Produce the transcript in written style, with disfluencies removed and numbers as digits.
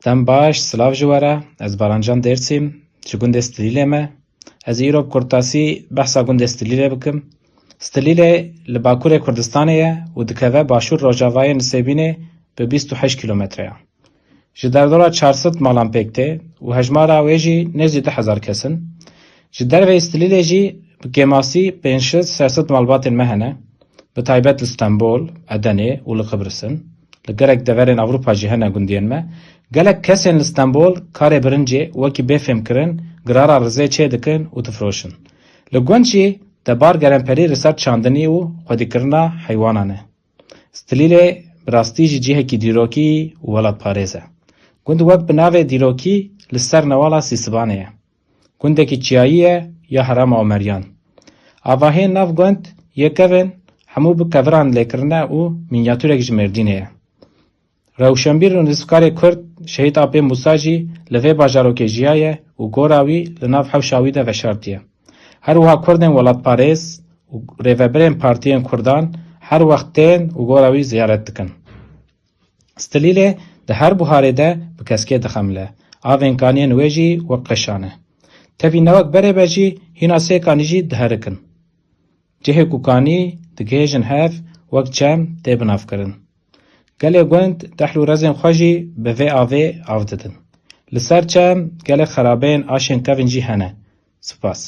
Dem baş, silav ji were, ez Barancan Dêrsîm, ji gundê Stilîlê me. Ez îro bi kurtasî behsa gundê Stilîlê bikim. Stilîlê li Bakurê Kurdistanê ye û dikeve başûr Rojavayê Nisêbînê bi 28 kilometreya. Ji derdora 400 malan pêk tê û hejmara wê jî nêzî 2000 kes in. Ji dervê Stilîlê jî bi gemasî 500-600 malbatên me hene, bi taybet li Stenbol, Edenê û li Qibrisîn. Li gerek deverên Ewropa jî hene gundiyên me. Gelek kesên li Stenbol karê birincê wekî bêfêmkirin, girara rizê çê dikin û difroşin. Li gund jî debar gerenperî li ser çandinî û xwedîkirina heywanan e. Stilîlê bi rastî jî cihekî dîrokî û welatparêz e. Gund wek bi navê dîrokî li ser newala Sîsvanê ye. Gundekî çiyayî ye ya Herêma Omeryan. Avahên nav gund yekevin hemû bi keviran lêkirine û mînyatûrek ji Mêrdînê ye. Rewşenbîr û nivîskarê Kurd Şehîd Apê Musa jî li vê bajarokê jiyaye û gora wî li nav hewşa wî de veşartiye. Her wiha Kurdên welatparêz û rêveberên partiyên Kurdan her wext tên û gora wî ziyaret dikin. Stilîlê di her buharê de bi keskê dixemile. Avên kaniyên wê jî wek qeşan e. Tevî newek berê be jî hîna sê kanî jî diherikin. Cihê ku kanî digihêjin hev wek çem tê binavkirin. Gelê gund dehl û rezên xwe jî bi vê avê av didin. Li ser çem gelek xerabeyên aşên kevin jî hene. Spas.